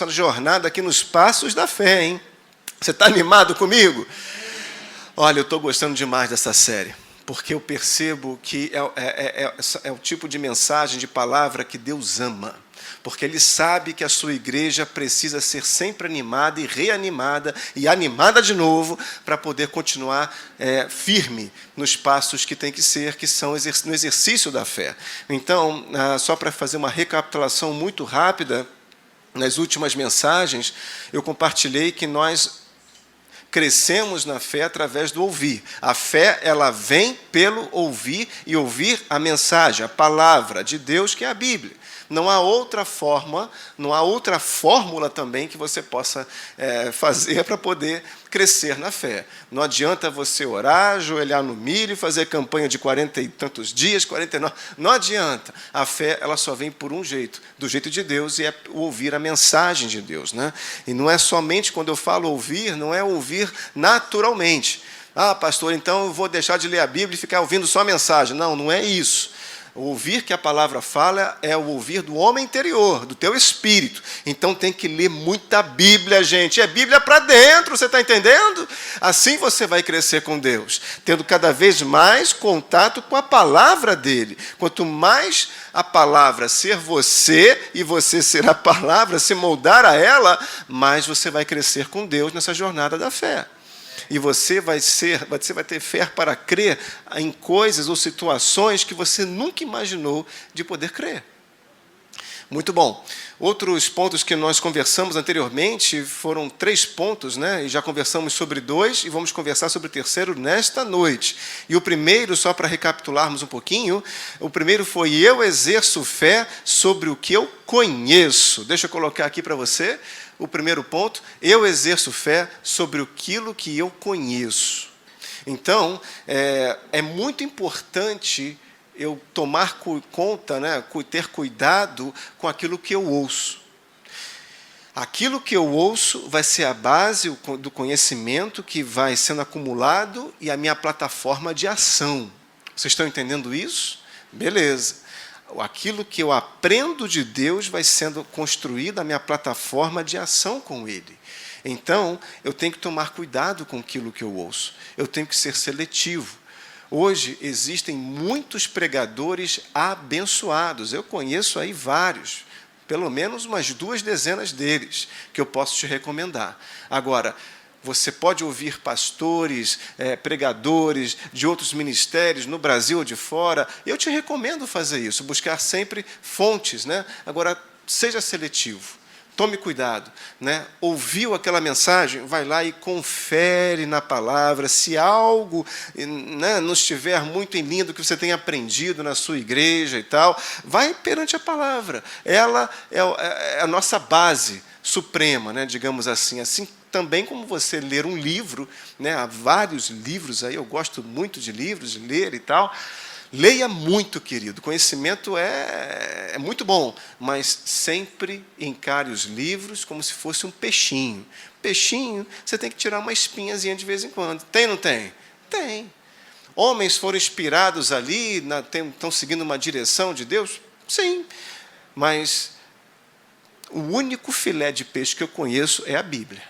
nossa jornada aqui nos passos da fé, hein? Você está animado comigo? Olha, eu estou gostando demais dessa série, porque eu percebo que é o tipo de mensagem, de palavra que Deus ama. Porque Ele sabe que a sua igreja precisa ser sempre animada e reanimada e animada de novo para poder continuar firme nos passos que tem que ser, que são no exercício da fé. Então, só para fazer uma recapitulação muito rápida, nas últimas mensagens, eu compartilhei que nós crescemos na fé através do ouvir. A fé, ela vem pelo ouvir e ouvir a mensagem, a palavra de Deus, que é a Bíblia. Não há outra forma, não há outra fórmula também que você possa fazer para poder crescer na fé. Não adianta você orar, ajoelhar no milho, fazer campanha de 40 e tantos dias, 49. Não adianta. A fé, ela só vem por um jeito, do jeito de Deus, e é ouvir a mensagem de Deus, né? E não é somente, quando eu falo ouvir, não é ouvir naturalmente. Ah, pastor, então eu vou deixar de ler a Bíblia e ficar ouvindo só a mensagem. Não, não é isso. O ouvir que a palavra fala é o ouvir do homem interior, do teu espírito. Então tem que ler muita Bíblia, gente. É Bíblia para dentro, você está entendendo? Assim você vai crescer com Deus, tendo cada vez mais contato com a palavra dele. Quanto mais a palavra ser você e você ser a palavra, se moldar a ela, mais você vai crescer com Deus nessa jornada da fé. E você vai ter fé para crer em coisas ou situações que você nunca imaginou de poder crer. Muito bom. Outros pontos que nós conversamos anteriormente foram 3 pontos, né? E já conversamos sobre 2 e vamos conversar sobre o terceiro nesta noite. E o primeiro, só para recapitularmos um pouquinho, o primeiro foi: eu exerço fé sobre o que eu conheço. Deixa eu colocar aqui para você. O primeiro ponto: eu exerço fé sobre aquilo que eu conheço. Então, é muito importante eu tomar conta, né, ter cuidado com aquilo que eu ouço. Aquilo que eu ouço vai ser a base do conhecimento que vai sendo acumulado e a minha plataforma de ação. Vocês estão entendendo isso? Beleza. Aquilo que eu aprendo de Deus vai sendo construída a minha plataforma de ação com Ele. Então, eu tenho que tomar cuidado com aquilo que eu ouço. Eu tenho que ser seletivo. Hoje, existem muitos pregadores abençoados. Eu conheço aí vários, pelo menos umas 2 dezenas deles, que eu posso te recomendar. Agora, você pode ouvir pastores, pregadores de outros ministérios, no Brasil ou de fora. Eu te recomendo fazer isso, buscar sempre fontes, né? Agora, seja seletivo. Tome cuidado, né? Ouviu aquela mensagem, vai lá e confere na palavra. Se algo, né, não estiver muito em linha do que você tem aprendido na sua igreja e tal, vai perante a palavra. Ela é a nossa base suprema, né, digamos assim. Assim também como você ler um livro, né, há vários livros aí, eu gosto muito de livros, de ler e tal. Leia muito, querido. Conhecimento é muito bom, mas sempre encare os livros como se fosse um peixinho. Peixinho, você tem que tirar uma espinhazinha de vez em quando. Tem ou não tem? Tem. Homens foram inspirados ali, estão seguindo uma direção de Deus? Sim. Mas o único filé de peixe que eu conheço é a Bíblia,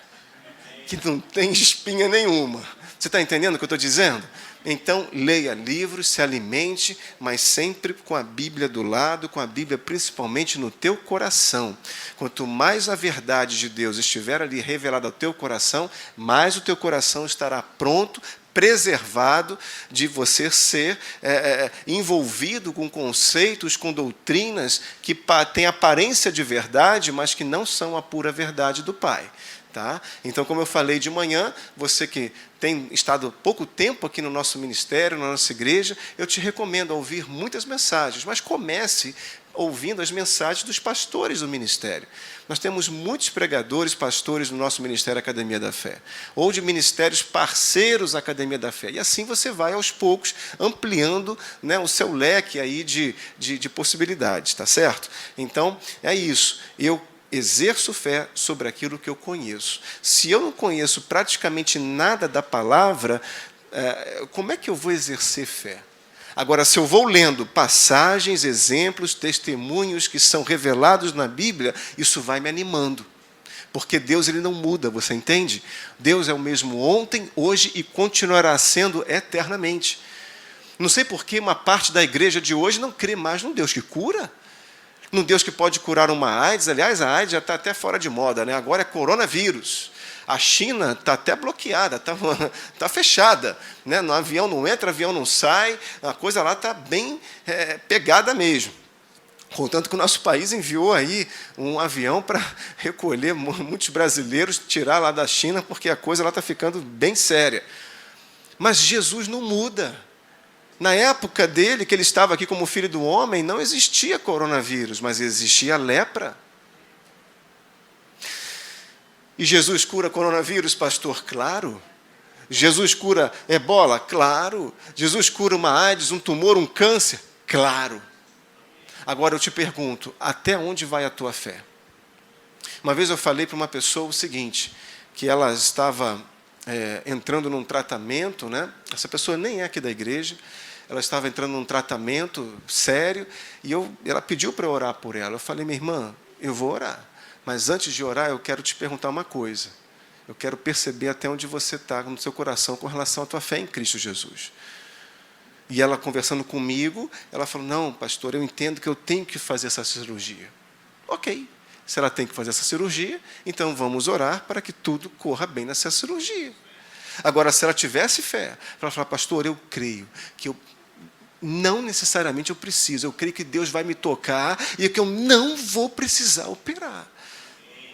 que não tem espinha nenhuma. Você está entendendo o que eu estou dizendo? Então, leia livros, se alimente, mas sempre com a Bíblia do lado, com a Bíblia principalmente no teu coração. Quanto mais a verdade de Deus estiver ali revelada ao teu coração, mais o teu coração estará pronto, preservado de você ser envolvido com conceitos, com doutrinas que têm aparência de verdade, mas que não são a pura verdade do Pai. Tá? Então, como eu falei de manhã, você que tem estado pouco tempo aqui no nosso ministério, na nossa igreja, eu te recomendo ouvir muitas mensagens, mas comece ouvindo as mensagens dos pastores do ministério. Nós temos muitos pregadores, pastores no nosso Ministério Academia da Fé, ou de ministérios parceiros à Academia da Fé. E assim você vai, aos poucos, ampliando, né, o seu leque aí de possibilidades, tá certo? Então, é isso. Eu exerço fé sobre aquilo que eu conheço. Se eu não conheço praticamente nada da palavra, como é que eu vou exercer fé? Agora, se eu vou lendo passagens, exemplos, testemunhos que são revelados na Bíblia, isso vai me animando. Porque Deus ele não muda, você entende? Deus é o mesmo ontem, hoje e continuará sendo eternamente. Não sei por que uma parte da igreja de hoje não crê mais num Deus que cura, num Deus que pode curar uma AIDS. Aliás, a AIDS já está até fora de moda, né? Agora é coronavírus. A China está até bloqueada, está fechada, né? No avião não entra, avião não sai, a coisa lá está bem pegada mesmo. Contanto que o nosso país enviou aí um avião para recolher muitos brasileiros, tirar lá da China, porque a coisa lá está ficando bem séria. Mas Jesus não muda. Na época dele, que ele estava aqui como filho do homem, não existia coronavírus, mas existia lepra. E Jesus cura coronavírus, pastor? Claro. Jesus cura ebola? Claro. Jesus cura uma AIDS, um tumor, um câncer? Claro. Agora eu te pergunto, até onde vai a tua fé? Uma vez eu falei para uma pessoa o seguinte, que ela estava entrando num tratamento, né? Essa pessoa nem é aqui da igreja, ela estava entrando num tratamento sério, e ela pediu para eu orar por ela. Eu falei, minha irmã, eu vou orar, mas antes de orar eu quero te perguntar uma coisa. Eu quero perceber até onde você está no seu coração com relação à tua fé em Cristo Jesus. E ela conversando comigo, ela falou, não, pastor, eu entendo que eu tenho que fazer essa cirurgia. Ok, se ela tem que fazer essa cirurgia, então vamos orar para que tudo corra bem nessa cirurgia. Agora, se ela tivesse fé, ela fala, pastor, eu creio que não necessariamente eu preciso, eu creio que Deus vai me tocar e que eu não vou precisar operar.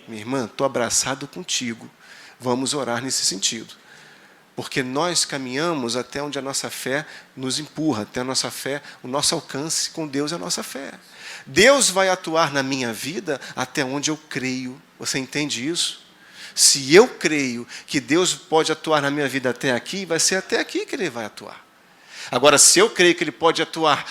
Minha irmã, estou abraçado contigo, vamos orar nesse sentido. Porque nós caminhamos até onde a nossa fé nos empurra, até a nossa fé, o nosso alcance com Deus é a nossa fé. Deus vai atuar na minha vida até onde eu creio. Você entende isso? Se eu creio que Deus pode atuar na minha vida até aqui, vai ser até aqui que Ele vai atuar. Agora, se eu creio que Ele pode atuar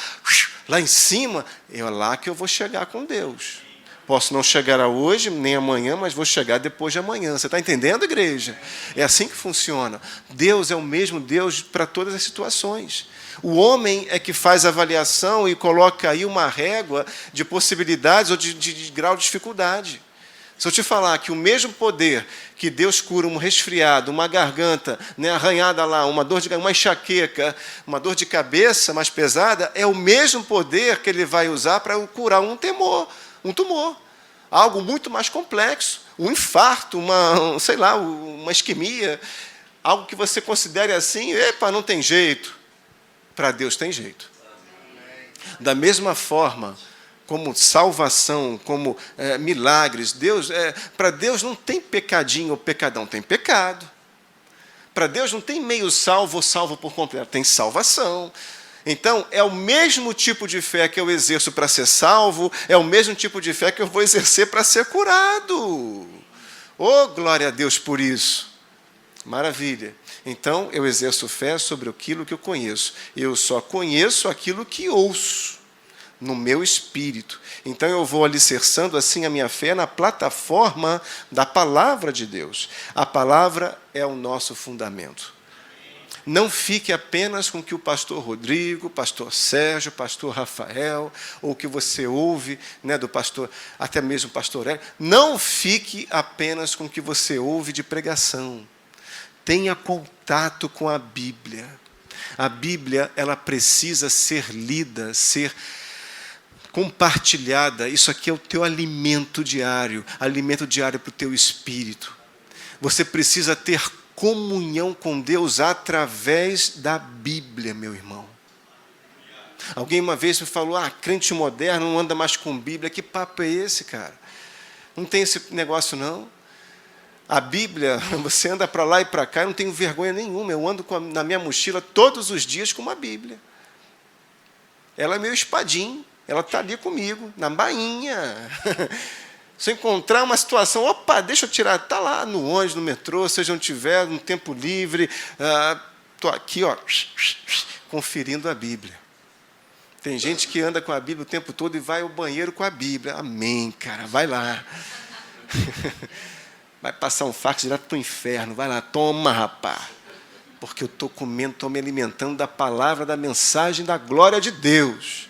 lá em cima, é lá que eu vou chegar com Deus. Posso não chegar a hoje, nem amanhã, mas vou chegar depois de amanhã. Você está entendendo, igreja? É assim que funciona. Deus é o mesmo Deus para todas as situações. O homem é que faz a avaliação e coloca aí uma régua de possibilidades ou de grau de dificuldade. Se eu te falar que o mesmo poder que Deus cura um resfriado, uma garganta, né, arranhada lá, uma enxaqueca, uma dor de cabeça mais pesada, é o mesmo poder que Ele vai usar para curar um tumor, algo muito mais complexo, um infarto, uma isquemia, algo que você considere assim, não tem jeito. Para Deus tem jeito. Da mesma forma, como salvação, como milagres, para Deus não tem pecadinho ou pecadão, tem pecado. Para Deus não tem meio salvo ou salvo por completo, tem salvação. Então, é o mesmo tipo de fé que eu exerço para ser salvo, é o mesmo tipo de fé que eu vou exercer para ser curado. Oh, glória a Deus por isso. Maravilha. Então, eu exerço fé sobre aquilo que eu conheço. Eu só conheço aquilo que ouço no meu espírito. Então, eu vou alicerçando assim a minha fé na plataforma da palavra de Deus. A palavra é o nosso fundamento. Não fique apenas com o que o pastor Rodrigo, o pastor Sérgio, o pastor Rafael, ou o que você ouve, né, do pastor, até mesmo o pastor Hélio. Não fique apenas com o que você ouve de pregação. Tenha contato com a Bíblia. A Bíblia, ela precisa ser lida, ser compartilhada. Isso aqui é o teu alimento diário para o teu espírito. Você precisa ter comunhão com Deus através da Bíblia, meu irmão. Alguém uma vez me falou, crente moderno não anda mais com Bíblia. Que papo é esse, cara? Não tem esse negócio, não. A Bíblia, você anda para lá e para cá, eu não tenho vergonha nenhuma. Eu ando na minha mochila todos os dias com uma Bíblia. Ela é meu espadim, ela está ali comigo, na bainha. Se eu encontrar uma situação, deixa eu tirar, está lá no ônibus, no metrô, seja onde estiver, no tempo livre, estou aqui, conferindo a Bíblia. Tem gente que anda com a Bíblia o tempo todo e vai ao banheiro com a Bíblia. Amém, cara, vai lá. Vai passar um fax direto para o inferno, vai lá, toma, rapaz. Porque eu estou comendo, estou me alimentando da palavra, da mensagem, da glória de Deus.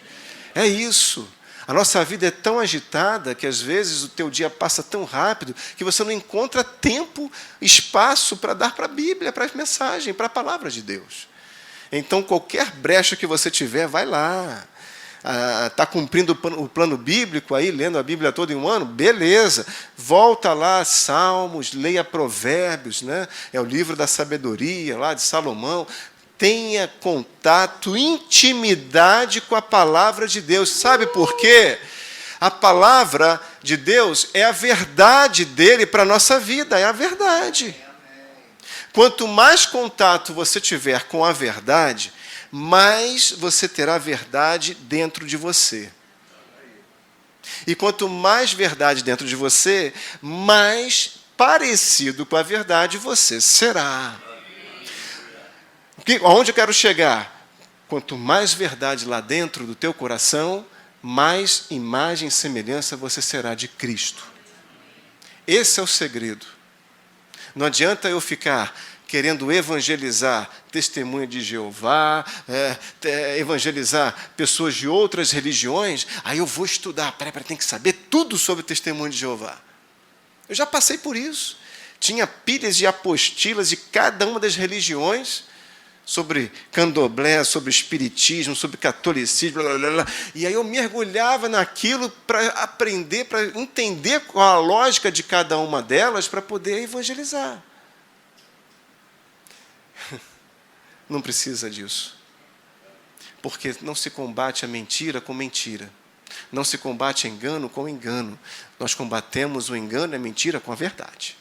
É isso. A nossa vida é tão agitada que às vezes o teu dia passa tão rápido que você não encontra tempo, espaço para dar para a Bíblia, para a mensagem, para a palavra de Deus. Então, qualquer brecha que você tiver, vai lá. Está cumprindo o plano bíblico aí, lendo a Bíblia toda em um ano? Beleza. Volta lá, Salmos, leia Provérbios, né? É o livro da sabedoria lá de Salomão. Tenha contato, intimidade com a palavra de Deus. Sabe por quê? A palavra de Deus é a verdade dele para a nossa vida, é a verdade. Quanto mais contato você tiver com a verdade, mais você terá verdade dentro de você. E quanto mais verdade dentro de você, mais parecido com a verdade você será. Aonde eu quero chegar? Quanto mais verdade lá dentro do teu coração, mais imagem e semelhança você será de Cristo. Esse é o segredo. Não adianta eu ficar querendo evangelizar testemunha de Jeová, evangelizar pessoas de outras religiões, aí eu vou estudar, tem que saber tudo sobre testemunho de Jeová. Eu já passei por isso. Tinha pilhas de apostilas de cada uma das religiões, sobre candomblé, sobre espiritismo, sobre catolicismo, blá, blá, blá. E aí eu mergulhava naquilo para aprender, para entender qual a lógica de cada uma delas, para poder evangelizar. Não precisa disso. Porque não se combate a mentira com mentira. Não se combate engano com engano. Nós combatemos o engano e a mentira com a verdade.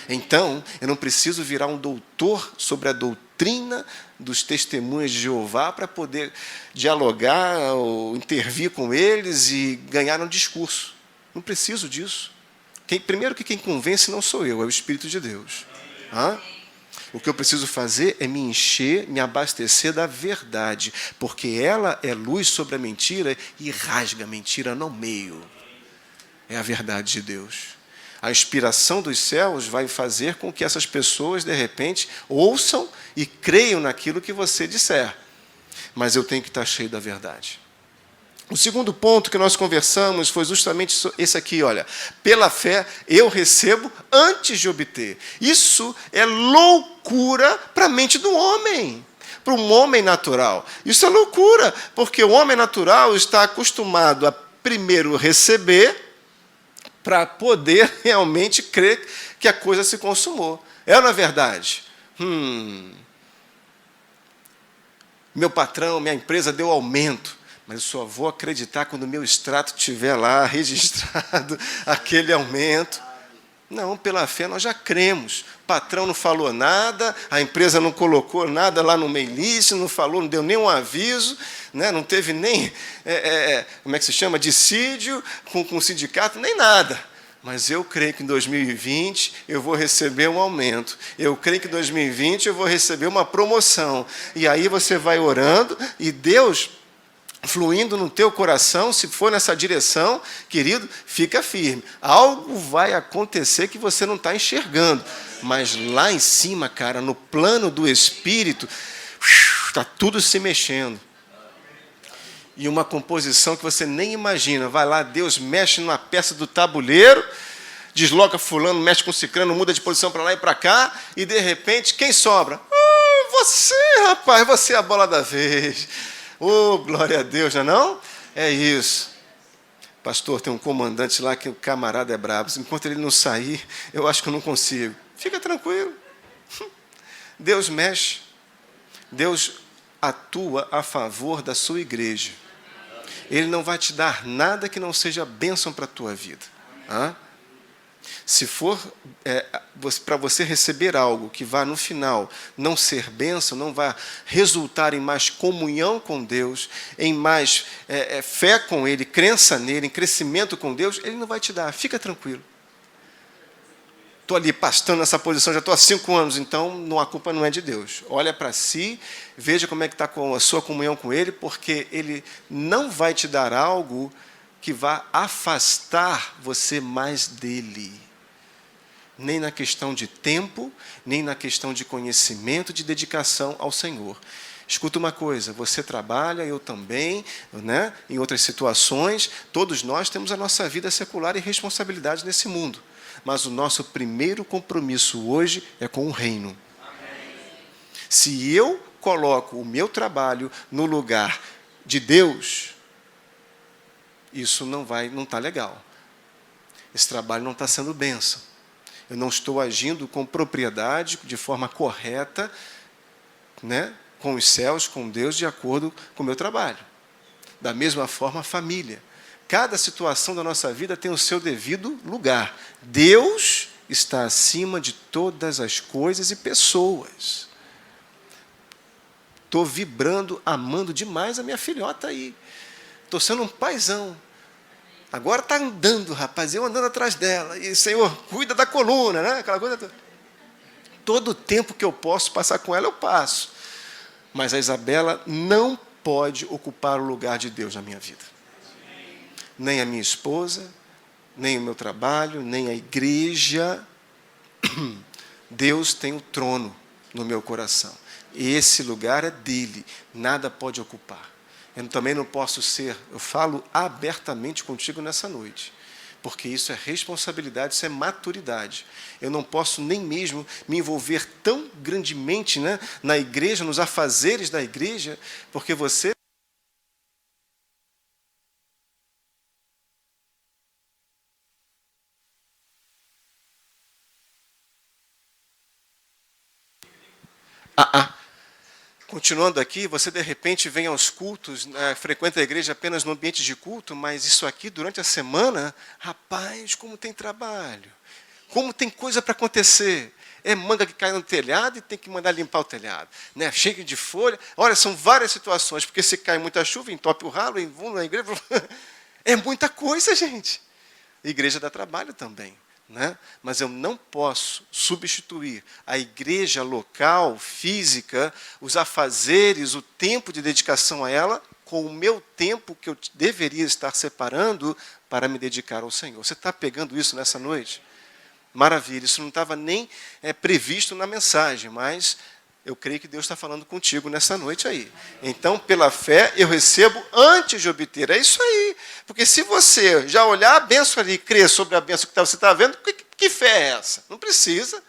Então, eu não preciso virar um doutor sobre a doutrina dos testemunhos de Jeová para poder dialogar ou intervir com eles e ganhar um discurso. Não preciso disso. Primeiro que quem convence não sou eu, é o Espírito de Deus. O que eu preciso fazer é me encher, me abastecer da verdade, porque ela é luz sobre a mentira e rasga a mentira no meio. É a verdade de Deus. A inspiração dos céus vai fazer com que essas pessoas, de repente, ouçam e creiam naquilo que você disser. Mas eu tenho que estar cheio da verdade. O segundo ponto que nós conversamos foi justamente esse aqui, olha. Pela fé, eu recebo antes de obter. Isso é loucura para a mente do homem, para um homem natural. Isso é loucura, porque o homem natural está acostumado a primeiro receber, para poder realmente crer que a coisa se consumou. É ou não é verdade? Meu patrão, minha empresa deu aumento, mas eu só vou acreditar quando o meu extrato estiver lá registrado, aquele aumento. Não, pela fé nós já cremos. O patrão não falou nada, a empresa não colocou nada lá no mail list, não falou, não deu nenhum aviso, né? Não teve nem, como é que se chama, dissídio com o sindicato, nem nada. Mas eu creio que em 2020 eu vou receber um aumento. Eu creio que em 2020 eu vou receber uma promoção. E aí você vai orando e Deus fluindo no teu coração, se for nessa direção, querido, fica firme. Algo vai acontecer que você não está enxergando. Mas lá em cima, cara, no plano do Espírito, está tudo se mexendo. E uma composição que você nem imagina. Vai lá, Deus mexe numa peça do tabuleiro, desloca fulano, mexe com ciclano, muda de posição para lá e para cá, e de repente, quem sobra? Você, rapaz, você é a bola da vez. Oh, glória a Deus, não é não? É isso. Pastor, tem um comandante lá que o camarada é brabo. Enquanto ele não sair, eu acho que eu não consigo. Fica tranquilo. Deus mexe. Deus atua a favor da sua igreja. Ele não vai te dar nada que não seja bênção para a tua vida. Se for para você receber algo que vá no final não ser bênção, não vai resultar em mais comunhão com Deus, em mais fé com Ele, crença nele, em crescimento com Deus, Ele não vai te dar. Fica tranquilo. Estou ali pastando nessa posição, já estou há 5 anos, então a culpa não é de Deus. Olha para si, veja como é que está com a sua comunhão com Ele, porque Ele não vai te dar algo que vá afastar você mais dEle. Nem na questão de tempo, nem na questão de conhecimento, de dedicação ao Senhor. Escuta uma coisa, você trabalha, eu também, né? Em outras situações, todos nós temos a nossa vida secular e responsabilidade nesse mundo. Mas o nosso primeiro compromisso hoje é com o reino. Se eu coloco o meu trabalho no lugar de Deus, isso não está legal. Esse trabalho não está sendo bênção. Eu não estou agindo com propriedade, de forma correta, né, com os céus, com Deus, de acordo com o meu trabalho. Da mesma forma, a família. Cada situação da nossa vida tem o seu devido lugar. Deus está acima de todas as coisas e pessoas. Estou vibrando, amando demais a minha filhota aí. Estou sendo um paizão. Agora está andando, rapaz, eu andando atrás dela. E, Senhor, cuida da coluna, né? Aquela coisa toda. Todo o tempo que eu posso passar com ela, eu passo. Mas a Isabela não pode ocupar o lugar de Deus na minha vida. Nem a minha esposa, nem o meu trabalho, nem a igreja. Deus tem o trono no meu coração. Esse lugar é dele, nada pode ocupar. Eu também não posso ser, eu falo abertamente contigo nessa noite, porque isso é responsabilidade, isso é maturidade. Eu não posso nem mesmo me envolver tão grandemente, né, na igreja, nos afazeres da igreja, porque você... Continuando aqui, você de repente vem aos cultos, frequenta a igreja apenas no ambiente de culto, mas isso aqui durante a semana, rapaz, como tem trabalho, como tem coisa para acontecer. É manga que cai no telhado e tem que mandar limpar o telhado, né? Chega de folha. Olha, são várias situações, porque se cai muita chuva, entope o ralo, na igreja. É muita coisa, gente. A igreja dá trabalho também. Né? Mas eu não posso substituir a igreja local, física, os afazeres, o tempo de dedicação a ela, com o meu tempo que eu deveria estar separando para me dedicar ao Senhor. Você está pegando isso nessa noite? Maravilha, isso não estava nem previsto na mensagem, mas eu creio que Deus está falando contigo nessa noite aí. Então, pela fé, eu recebo antes de obter. É isso aí. Porque se você já olhar a bênção ali e crer sobre a bênção que você está vendo, que fé é essa? Não precisa.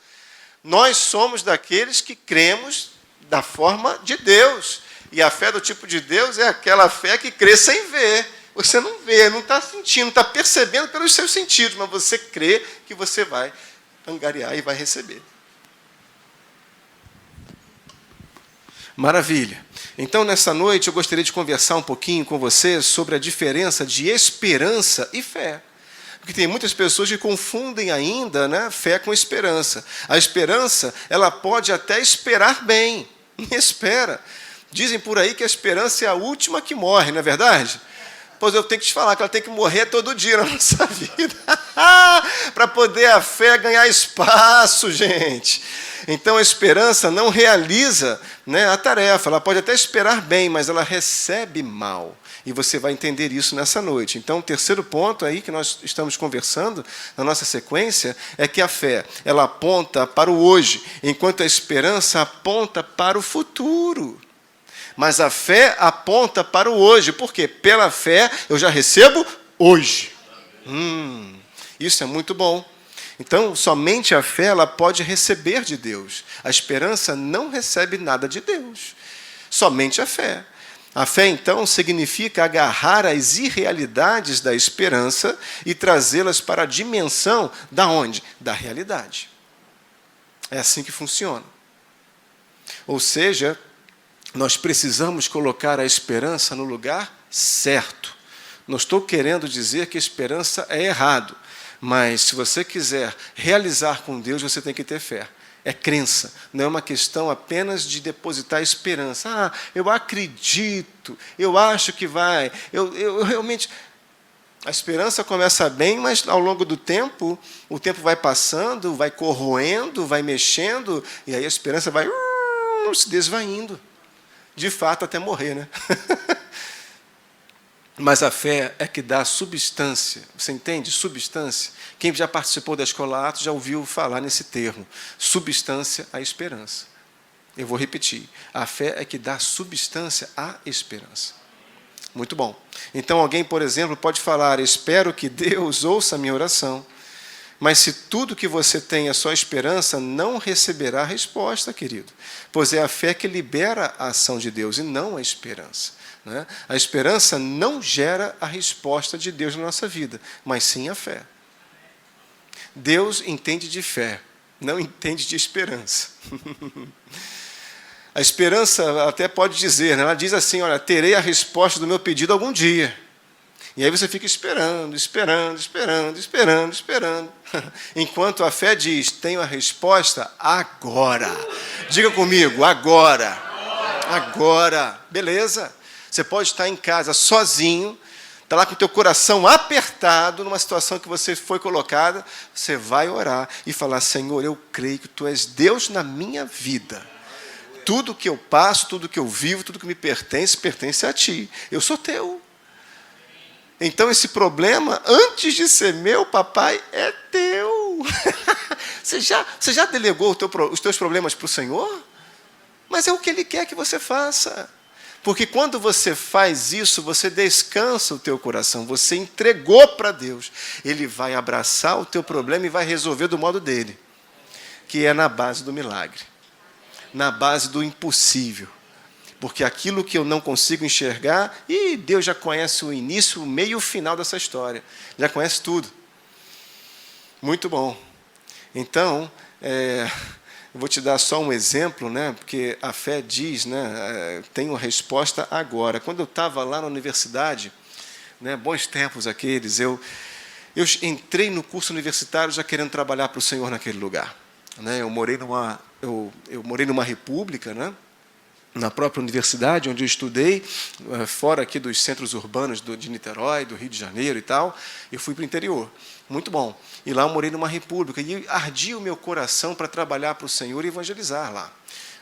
Nós somos daqueles que cremos da forma de Deus. E a fé do tipo de Deus é aquela fé que crê sem ver. Você não vê, não está sentindo, não está percebendo pelos seus sentidos, mas você crê que você vai angariar e vai receber. Maravilha. Então, nessa noite, eu gostaria de conversar um pouquinho com você sobre a diferença de esperança e fé. Porque tem muitas pessoas que confundem ainda, né, fé com esperança. A esperança, ela pode até esperar bem. Espera. Dizem por aí que a esperança é a última que morre, não é verdade? Pois eu tenho que te falar que ela tem que morrer todo dia na nossa vida. Para poder a fé ganhar espaço, gente. Então, a esperança não realiza, né, a tarefa. Ela pode até esperar bem, mas ela recebe mal. E você vai entender isso nessa noite. Então, o terceiro ponto aí que nós estamos conversando, na nossa sequência, é que a fé, ela aponta para o hoje, enquanto a esperança aponta para o futuro. Mas a fé aponta para o hoje. Por quê? Pela fé, eu já recebo hoje. Isso é muito bom. Então, somente a fé ela pode receber de Deus. A esperança não recebe nada de Deus. Somente a fé. A fé, então, significa agarrar as irrealidades da esperança e trazê-las para a dimensão da onde? Da realidade. É assim que funciona. Ou seja, nós precisamos colocar a esperança no lugar certo. Não estou querendo dizer que a esperança é errado. Mas, se você quiser realizar com Deus, você tem que ter fé. É crença, não é uma questão apenas de depositar esperança. Eu acredito, eu acho que vai, eu realmente... A esperança começa bem, mas ao longo do tempo, o tempo vai passando, vai corroendo, vai mexendo, e aí a esperança vai se desvaindo. De fato, até morrer, né? Mas a fé é que dá substância. Você entende? Substância. Quem já participou da Escola Atos já ouviu falar nesse termo. Substância à esperança. Eu vou repetir. A fé é que dá substância à esperança. Muito bom. Então alguém, por exemplo, pode falar: espero que Deus ouça a minha oração. Mas se tudo que você tem é só esperança, não receberá resposta, querido. Pois é a fé que libera a ação de Deus e não a esperança. Né? A esperança não gera a resposta de Deus na nossa vida, mas sim a fé. Deus entende de fé, não entende de esperança. A esperança até pode dizer, né? Ela diz assim: olha, terei a resposta do meu pedido algum dia. E aí você fica esperando. Enquanto a fé diz: tenho a resposta agora. Diga comigo, agora. Agora. Beleza. Você pode estar em casa sozinho, está lá com o teu coração apertado, numa situação que você foi colocada, você vai orar e falar: Senhor, eu creio que Tu és Deus na minha vida. Tudo que eu passo, tudo que eu vivo, tudo que me pertence, pertence a Ti. Eu sou Teu. Então esse problema, antes de ser meu, papai, é teu. Você já delegou os teus problemas para o Senhor? Mas é o que Ele quer que você faça. Porque quando você faz isso, você descansa o teu coração, você entregou para Deus. Ele vai abraçar o teu problema e vai resolver do modo dele, que é na base do milagre, na base do impossível. Porque aquilo que eu não consigo enxergar, Deus já conhece o início, o meio e o final dessa história. Já conhece tudo. Muito bom. Então, eu vou te dar só um exemplo, né? Porque a fé diz, né? Tenho a resposta agora. Quando eu estava lá na universidade, né, bons tempos aqueles, eu entrei no curso universitário já querendo trabalhar para o Senhor naquele lugar. Né? Eu morei numa república, né? Na própria universidade, onde eu estudei, fora aqui dos centros urbanos de Niterói, do Rio de Janeiro e tal, eu fui para o interior. Muito bom. E lá eu morei numa república, e ardia o meu coração para trabalhar para o Senhor e evangelizar lá.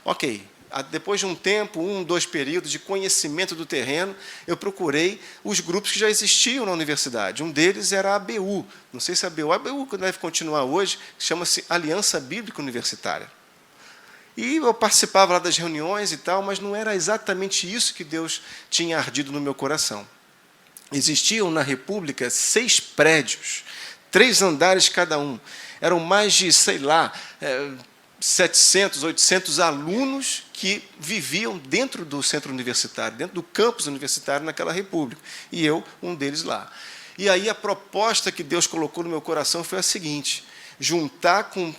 Ok, depois de um tempo, 2 períodos de conhecimento do terreno, eu procurei os grupos que já existiam na universidade. Um deles era a ABU. Não sei se a ABU deve continuar hoje, chama-se Aliança Bíblica Universitária. E eu participava lá das reuniões e tal, mas não era exatamente isso que Deus tinha ardido no meu coração. Existiam na República 6 prédios, 3 andares cada um. Eram mais de, 700, 800 alunos que viviam dentro do centro universitário, dentro do campus universitário naquela República. E eu, um deles lá. E aí a proposta que Deus colocou no meu coração foi a seguinte: juntar com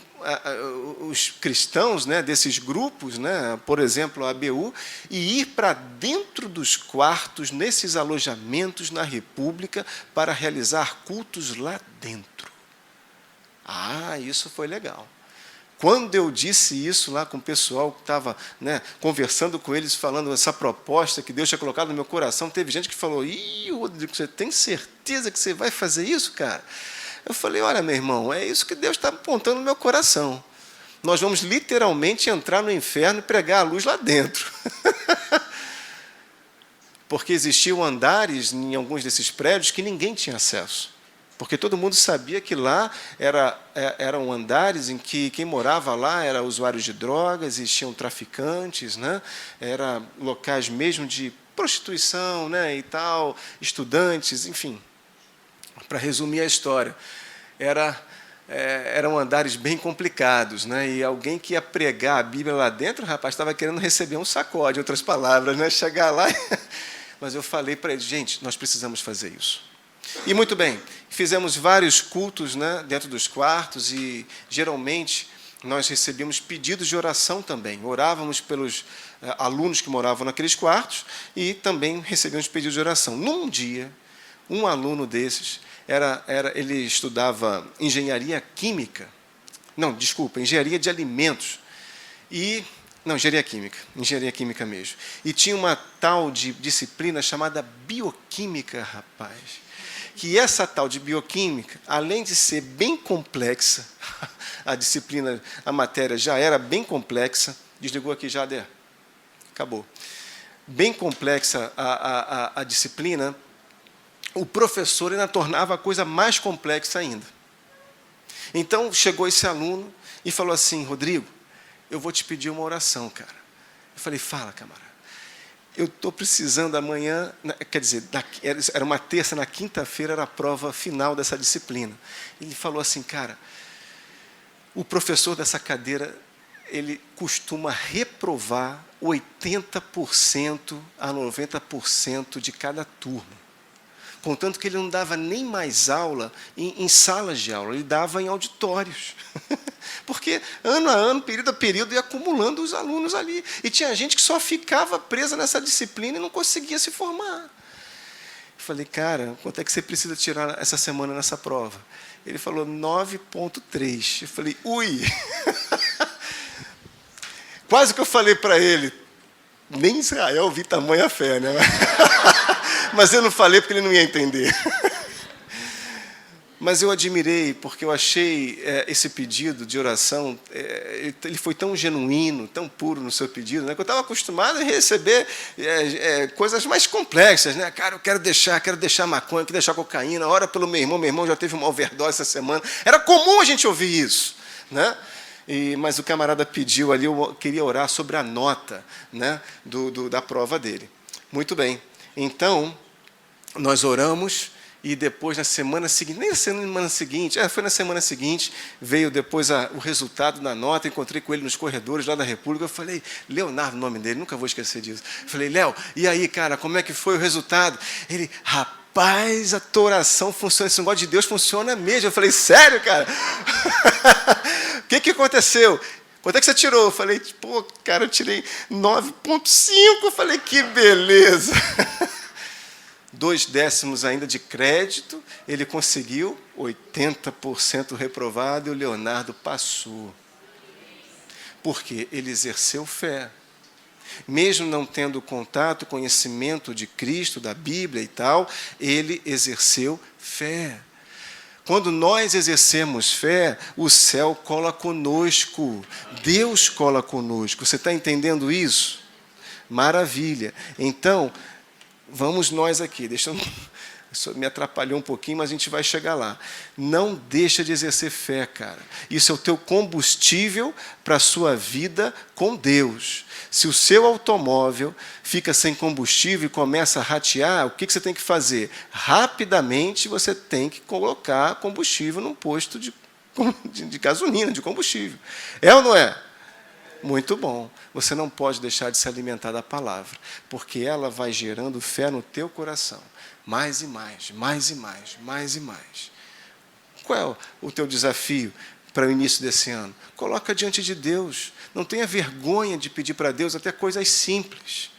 os cristãos, né, desses grupos, né, por exemplo, a ABU, e ir para dentro dos quartos, nesses alojamentos na República, para realizar cultos lá dentro. Isso foi legal. Quando eu disse isso lá com o pessoal que estava, né, conversando com eles, falando essa proposta que Deus tinha colocado no meu coração, teve gente que falou: Rodrigo, você tem certeza que você vai fazer isso, cara? Eu falei: olha, meu irmão, é isso que Deus está apontando no meu coração. Nós vamos literalmente entrar no inferno e pregar a luz lá dentro. Porque existiam andares em alguns desses prédios que ninguém tinha acesso. Porque todo mundo sabia que lá eram andares em que quem morava lá era usuários de drogas, existiam traficantes, né? Eram locais mesmo de prostituição, né, e tal, estudantes, enfim. Para resumir a história, eram andares bem complicados, né? E alguém que ia pregar a Bíblia lá dentro, rapaz, estava querendo receber um sacode, outras palavras, né? Chegar lá. Mas eu falei para eles: gente, nós precisamos fazer isso. E muito bem, fizemos vários cultos, né, dentro dos quartos, e geralmente nós recebíamos pedidos de oração também. Orávamos pelos alunos que moravam naqueles quartos e também recebíamos pedidos de oração. Num dia, um aluno desses, ele estudava engenharia química. Não, desculpa, engenharia de alimentos. Engenharia química mesmo. E tinha uma tal de disciplina chamada bioquímica, rapaz. Que essa tal de bioquímica, além de ser bem complexa, a disciplina, a matéria já era bem complexa. Desligou aqui já, Adé? Acabou. Bem complexa a disciplina. O professor ainda tornava a coisa mais complexa ainda. Então, chegou esse aluno e falou assim: Rodrigo, eu vou te pedir uma oração, cara. Eu falei, fala, camarada. Eu estou precisando amanhã, quer dizer, era uma terça, na quinta-feira era a prova final dessa disciplina. Ele falou assim, cara, o professor dessa cadeira, ele costuma reprovar 80% a 90% de cada turma. Contanto que ele não dava nem mais aula em salas de aula, ele dava em auditórios. Porque ano a ano, período a período, ia acumulando os alunos ali. E tinha gente que só ficava presa nessa disciplina e não conseguia se formar. Eu falei, cara, quanto é que você precisa tirar essa semana nessa prova? Ele falou 9,3. Eu falei, ui! Quase que eu falei para ele, nem Israel vi tamanha fé, né? Mas eu não falei porque ele não ia entender. Mas eu admirei, porque eu achei esse pedido de oração, ele foi tão genuíno, tão puro no seu pedido, né, que eu estava acostumado a receber coisas mais complexas. Né? Cara, eu quero deixar maconha, quero deixar cocaína, ora pelo meu irmão já teve uma overdose essa semana. Era comum a gente ouvir isso. Né? Mas o camarada pediu ali, eu queria orar sobre a nota, né, da prova dele. Muito bem. Então, nós oramos e depois, na semana seguinte, nem na semana seguinte, foi na semana seguinte, veio depois o resultado da nota, encontrei com ele nos corredores lá da República, eu falei, Leonardo, o nome dele, nunca vou esquecer disso. Eu falei, Léo, e aí, cara, como é que foi o resultado? Ele, rapaz, a tua oração funciona, esse negócio de Deus funciona mesmo. Eu falei, sério, cara? O que aconteceu? Quanto é que você tirou? Eu falei, pô, cara, eu tirei 9,5. Eu falei, que beleza. 2 décimos ainda de crédito, ele conseguiu 80% reprovado e o Leonardo passou. Porque ele exerceu fé. Mesmo não tendo contato, conhecimento de Cristo, da Bíblia e tal, ele exerceu fé. Quando nós exercemos fé, o céu cola conosco. Deus cola conosco. Você está entendendo isso? Maravilha. Então, vamos nós aqui. Isso me atrapalhou um pouquinho, mas a gente vai chegar lá. Não deixa de exercer fé, cara. Isso é o teu combustível para a sua vida com Deus. Se o seu automóvel fica sem combustível e começa a ratear, o que você tem que fazer? Rapidamente você tem que colocar combustível num posto de gasolina, de combustível. É ou não é? Muito bom. Você não pode deixar de se alimentar da palavra, porque ela vai gerando fé no teu coração. Mais e mais, mais e mais, mais e mais. Qual é o teu desafio para o início desse ano? Coloca diante de Deus. Não tenha vergonha de pedir para Deus até coisas simples.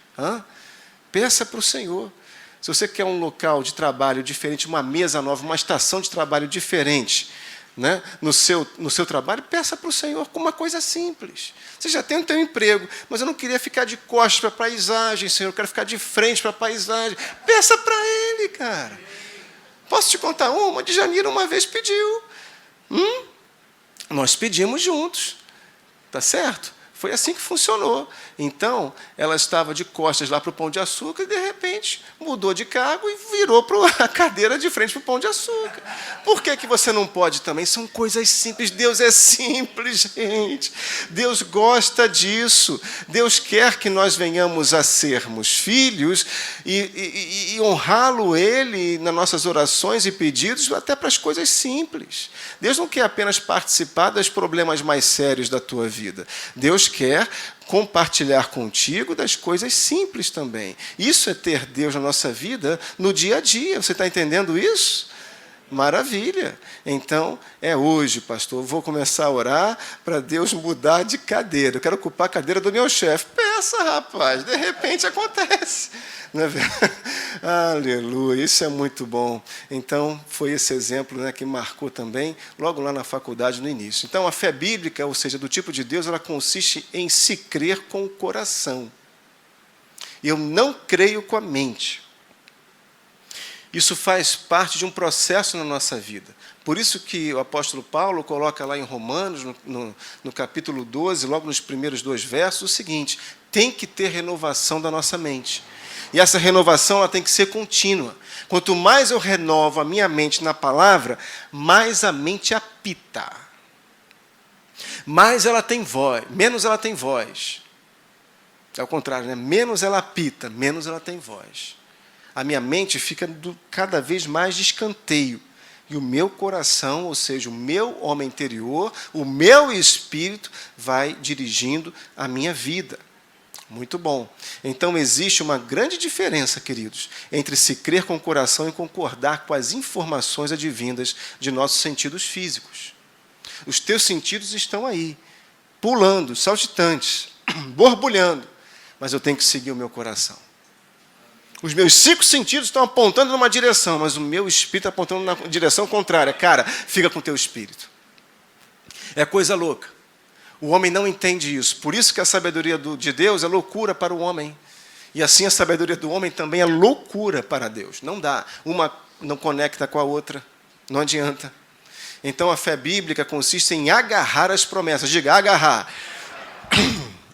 Peça para o Senhor. Se você quer um local de trabalho diferente, uma mesa nova, uma estação de trabalho diferente, né, no seu trabalho, peça para o Senhor com uma coisa simples. Você já tem o teu emprego, mas eu não queria ficar de costas para a paisagem, Senhor, eu quero ficar de frente para a paisagem. Peça para Ele, cara. Posso te contar uma? De Janeiro uma vez pediu. Nós pedimos juntos. Tá certo? Foi assim que funcionou. Então, ela estava de costas lá para o Pão de Açúcar e, de repente, mudou de cargo e virou para a cadeira de frente para o Pão de Açúcar. Por que você não pode também? São coisas simples. Deus é simples, gente. Deus gosta disso. Deus quer que nós venhamos a sermos filhos e honrá-lo Ele nas nossas orações e pedidos, até para as coisas simples. Deus não quer apenas participar dos problemas mais sérios da tua vida. Deus quer compartilhar contigo das coisas simples também. Isso é ter Deus na nossa vida no dia a dia. Você está entendendo isso? Maravilha. Então, é hoje, pastor. Eu vou começar a orar para Deus mudar de cadeira. Eu quero ocupar a cadeira do meu chefe. Peça, rapaz. De repente acontece. Não é verdade? Aleluia. Isso é muito bom. Então, foi esse exemplo, né, que marcou também, logo lá na faculdade, no início. Então, a fé bíblica, ou seja, do tipo de Deus, ela consiste em se crer com o coração. Eu não creio com a mente. Isso faz parte de um processo na nossa vida. Por isso que o apóstolo Paulo coloca lá em Romanos, no capítulo 12, logo nos primeiros 2 versos, o seguinte: tem que ter renovação da nossa mente. E essa renovação ela tem que ser contínua. Quanto mais eu renovo a minha mente na palavra, mais a mente apita. Mais ela tem voz, menos ela tem voz. É o contrário, né? Menos ela apita, menos ela tem voz. A minha mente fica cada vez mais de escanteio. E o meu coração, ou seja, o meu homem interior, o meu espírito, vai dirigindo a minha vida. Muito bom. Então, existe uma grande diferença, queridos, entre se crer com o coração e concordar com as informações advindas de nossos sentidos físicos. Os teus sentidos estão aí, pulando, saltitantes, borbulhando, mas eu tenho que seguir o meu coração. Os meus 5 sentidos estão apontando numa direção, mas o meu espírito está apontando na direção contrária. Cara, fica com o teu espírito. É coisa louca. O homem não entende isso. Por isso que a sabedoria de Deus é loucura para o homem. E assim a sabedoria do homem também é loucura para Deus. Não dá. Uma não conecta com a outra. Não adianta. Então a fé bíblica consiste em agarrar as promessas. Diga, agarrar.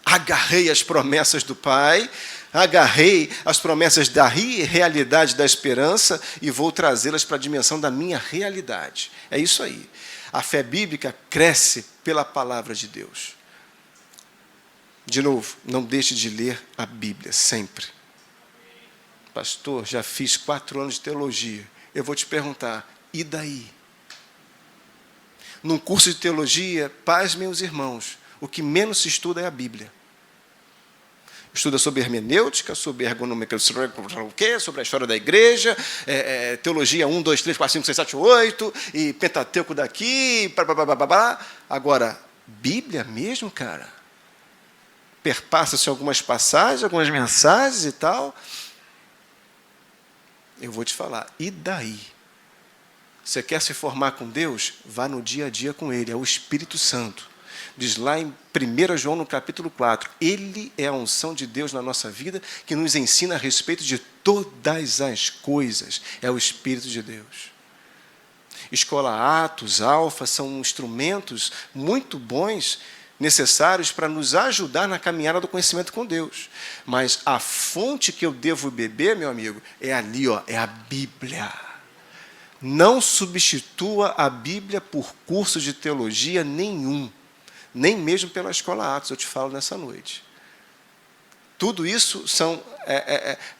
Agarrei as promessas do Pai, agarrei as promessas da realidade da esperança e vou trazê-las para a dimensão da minha realidade. É isso aí. A fé bíblica cresce pela palavra de Deus. De novo, não deixe de ler a Bíblia, sempre. Pastor, já fiz 4 anos de teologia. Eu vou te perguntar, e daí? Num curso de teologia, paz, meus irmãos, o que menos se estuda é a Bíblia. Estuda sobre hermenêutica, sobre ergonômica, sobre o quê? Sobre a história da igreja, teologia 1, 2, 3, 4, 5, 6, 7, 8, e Pentateuco daqui, blá. Agora, Bíblia mesmo, cara? Perpassa-se algumas passagens, algumas mensagens e tal. Eu vou te falar, e daí? Você quer se formar com Deus? Vá no dia a dia com Ele, é o Espírito Santo. Diz lá em 1 João, no capítulo 4, Ele é a unção de Deus na nossa vida, que nos ensina a respeito de todas as coisas. É o Espírito de Deus. Escola Atos, Alfa, são instrumentos muito bons, necessários para nos ajudar na caminhada do conhecimento com Deus. Mas a fonte que eu devo beber, meu amigo, é ali, ó, é a Bíblia. Não substitua a Bíblia por curso de teologia nenhum. Nem mesmo pela Escola Atos, eu te falo nessa noite. Tudo isso são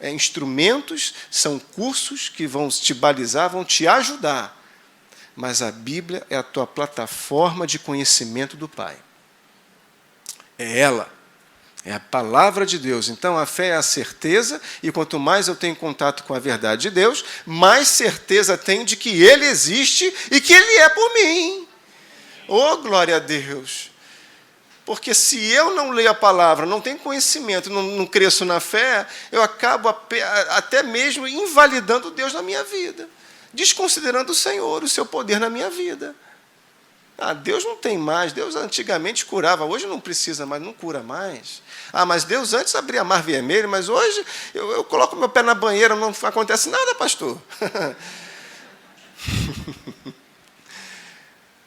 instrumentos, são cursos que vão te balizar, vão te ajudar. Mas a Bíblia é a tua plataforma de conhecimento do Pai. É ela. É a palavra de Deus. Então, a fé é a certeza, e quanto mais eu tenho contato com a verdade de Deus, mais certeza tenho de que Ele existe e que Ele é por mim. Oh, glória a Deus! Porque se eu não leio a palavra, não tenho conhecimento, não cresço na fé, eu acabo até mesmo invalidando Deus na minha vida, desconsiderando o Senhor, o seu poder na minha vida. Deus não tem mais, Deus antigamente curava, hoje não precisa mais, não cura mais. Mas Deus antes abria mar vermelho, mas hoje eu coloco meu pé na banheira, não acontece nada, pastor.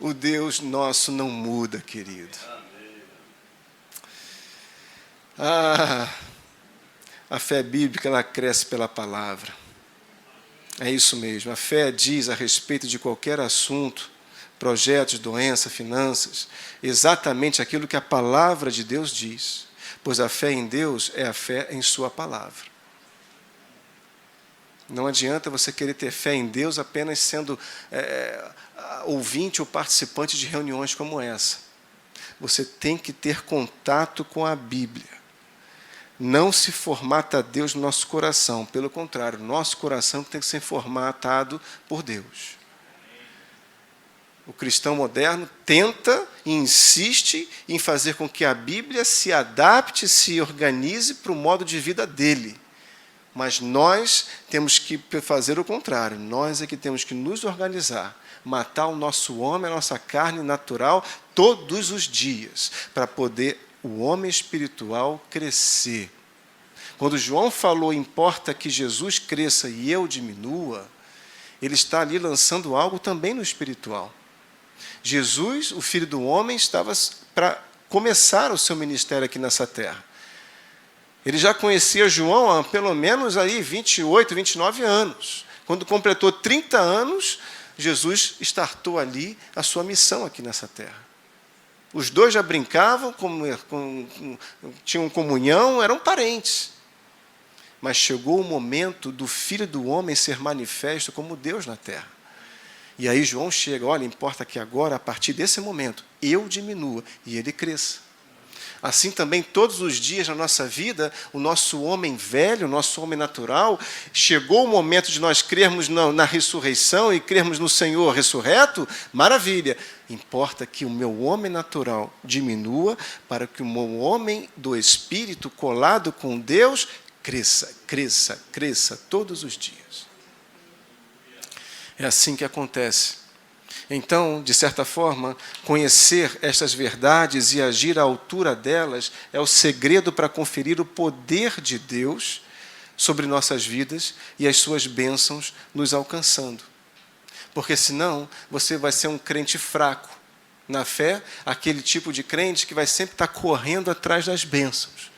O Deus nosso não muda, querido. A fé bíblica, ela cresce pela palavra. É isso mesmo. A fé diz a respeito de qualquer assunto, projetos, doença, finanças, exatamente aquilo que a palavra de Deus diz. Pois a fé em Deus é a fé em sua palavra. Não adianta você querer ter fé em Deus apenas sendo ouvinte ou participante de reuniões como essa. Você tem que ter contato com a Bíblia. Não se formata Deus no nosso coração. Pelo contrário, nosso coração tem que ser formatado por Deus. O cristão moderno tenta e insiste em fazer com que a Bíblia se adapte, se organize para o modo de vida dele. Mas nós temos que fazer o contrário. Nós é que temos que nos organizar, matar o nosso homem, a nossa carne natural, todos os dias, para poder o homem espiritual crescer. Quando João falou, importa que Jesus cresça e eu diminua, ele está ali lançando algo também no espiritual. Jesus, o Filho do Homem, estava para começar o seu ministério aqui nessa terra. Ele já conhecia João há pelo menos aí 28, 29 anos. Quando completou 30 anos, Jesus startou ali a sua missão aqui nessa terra. Os dois já brincavam, tinham comunhão, eram parentes. Mas chegou o momento do Filho do Homem ser manifesto como Deus na terra. E aí João chega, olha, importa que agora, a partir desse momento, eu diminua e ele cresça. Assim também, todos os dias na nossa vida, o nosso homem velho, o nosso homem natural, chegou o momento de nós crermos na ressurreição e crermos no Senhor ressurreto, maravilha. Importa que o meu homem natural diminua para que o meu homem do Espírito, colado com Deus, cresça, cresça, cresça todos os dias. É assim que acontece. Então, de certa forma, conhecer estas verdades e agir à altura delas é o segredo para conferir o poder de Deus sobre nossas vidas e as suas bênçãos nos alcançando. Porque senão você vai ser um crente fraco na fé, aquele tipo de crente que vai sempre estar correndo atrás das bênçãos.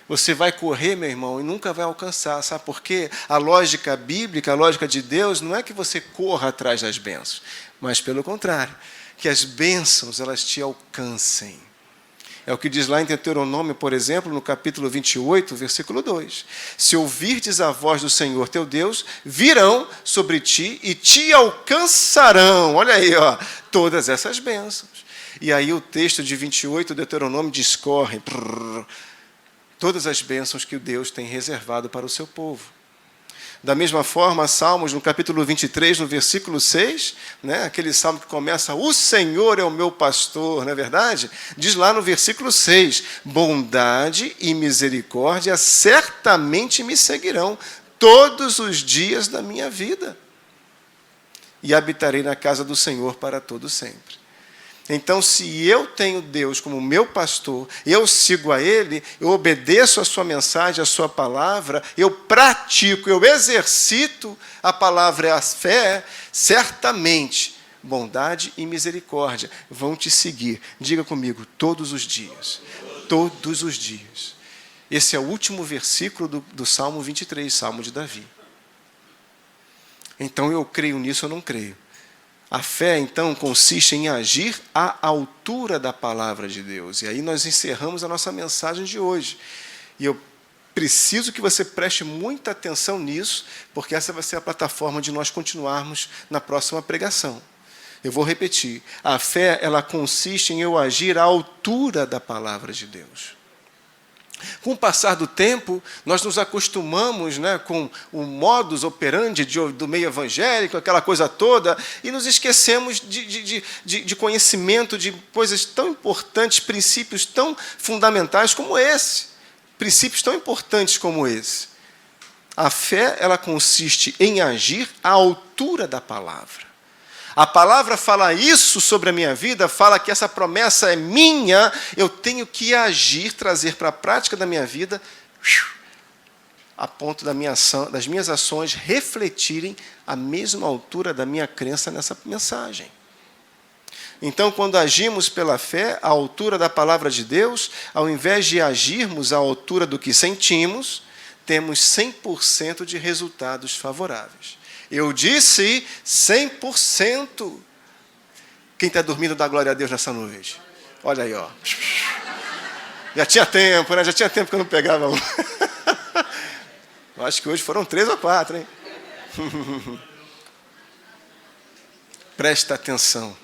Você vai correr, meu irmão, e nunca vai alcançar. Sabe por quê? A lógica bíblica, a lógica de Deus, não é que você corra atrás das bênçãos, mas, pelo contrário, que as bênçãos, elas te alcancem. É o que diz lá em Deuteronômio, por exemplo, no capítulo 28, versículo 2. Se ouvirdes a voz do Senhor teu Deus, virão sobre ti e te alcançarão. Olha aí, ó, todas essas bênçãos. E aí o texto de 28, Deuteronômio, discorre todas as bênçãos que o Deus tem reservado para o seu povo. Da mesma forma, Salmos, no capítulo 23, no versículo 6, aquele salmo que começa, o Senhor é o meu pastor, não é verdade? Diz lá no versículo 6, bondade e misericórdia certamente me seguirão todos os dias da minha vida, e habitarei na casa do Senhor para todo sempre. Então, se eu tenho Deus como meu pastor, eu sigo a Ele, eu obedeço a sua mensagem, a sua palavra, eu pratico, eu exercito a palavra e a fé, certamente, bondade e misericórdia vão te seguir. Diga comigo, todos os dias. Todos os dias. Esse é o último versículo do Salmo 23, Salmo de Davi. Então, eu creio nisso ou não creio? A fé, então, consiste em agir à altura da palavra de Deus. E aí nós encerramos a nossa mensagem de hoje. E eu preciso que você preste muita atenção nisso, porque essa vai ser a plataforma de nós continuarmos na próxima pregação. Eu vou repetir. A fé, ela consiste em eu agir à altura da palavra de Deus. Com o passar do tempo, nós nos acostumamos com o modus operandi do meio evangélico, aquela coisa toda, e nos esquecemos de conhecimento de coisas tão importantes, princípios tão fundamentais como esse. Princípios tão importantes como esse. A fé, ela consiste em agir à altura da palavra. A palavra fala isso sobre a minha vida, fala que essa promessa é minha, eu tenho que agir, trazer para a prática da minha vida, a ponto das minhas ações refletirem a mesma altura da minha crença nessa mensagem. Então, quando agimos pela fé, à altura da palavra de Deus, ao invés de agirmos à altura do que sentimos, temos 100% de resultados favoráveis. Eu disse 100%. Quem está dormindo dá glória a Deus nessa noite. Olha aí, ó. Já tinha tempo, Já tinha tempo que eu não pegava um. Eu acho que hoje foram 3 ou 4, hein? Presta atenção.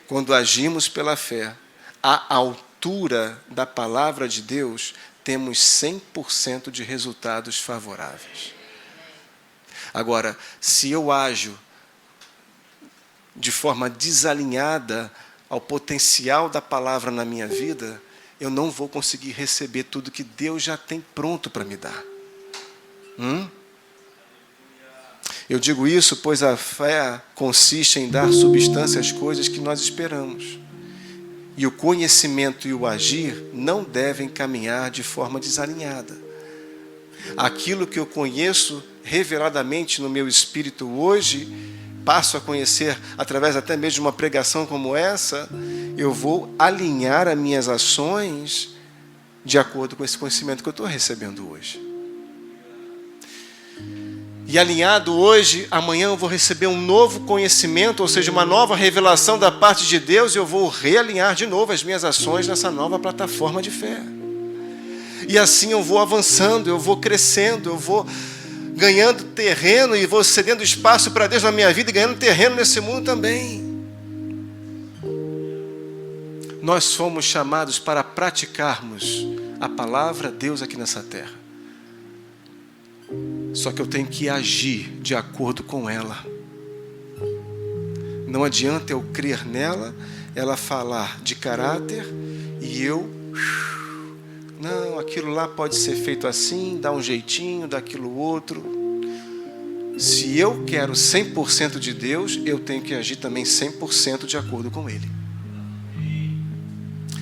Quando agimos pela fé, à altura da palavra de Deus, temos 100% de resultados favoráveis. Agora, se eu ajo de forma desalinhada ao potencial da palavra na minha vida, eu não vou conseguir receber tudo que Deus já tem pronto para me dar. Eu digo isso pois a fé consiste em dar substância às coisas que nós esperamos. E o conhecimento e o agir não devem caminhar de forma desalinhada. Aquilo que eu conheço reveladamente no meu espírito hoje, passo a conhecer através até mesmo de uma pregação como essa, eu vou alinhar as minhas ações de acordo com esse conhecimento que eu estou recebendo hoje. E alinhado hoje, amanhã eu vou receber um novo conhecimento, ou seja, uma nova revelação da parte de Deus, e eu vou realinhar de novo as minhas ações nessa nova plataforma de fé. E assim eu vou avançando, eu vou crescendo, eu vou ganhando terreno e vou cedendo espaço para Deus na minha vida e ganhando terreno nesse mundo também. Nós fomos chamados para praticarmos a palavra de Deus aqui nessa terra. Só que eu tenho que agir de acordo com ela. Não adianta eu crer nela, ela falar de caráter e eu... Não, aquilo lá pode ser feito assim, dá um jeitinho, daquilo outro. Se eu quero 100% de Deus, eu tenho que agir também 100% de acordo com Ele.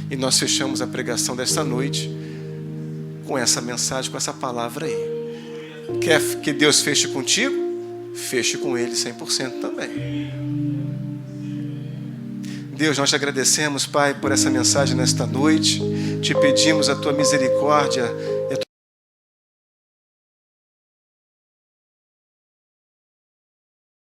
E nós fechamos a pregação desta noite com essa mensagem, com essa palavra aí. Quer que Deus feche contigo? Feche com Ele 100% também. Deus, nós te agradecemos, Pai, por essa mensagem nesta noite. Te pedimos a Tua misericórdia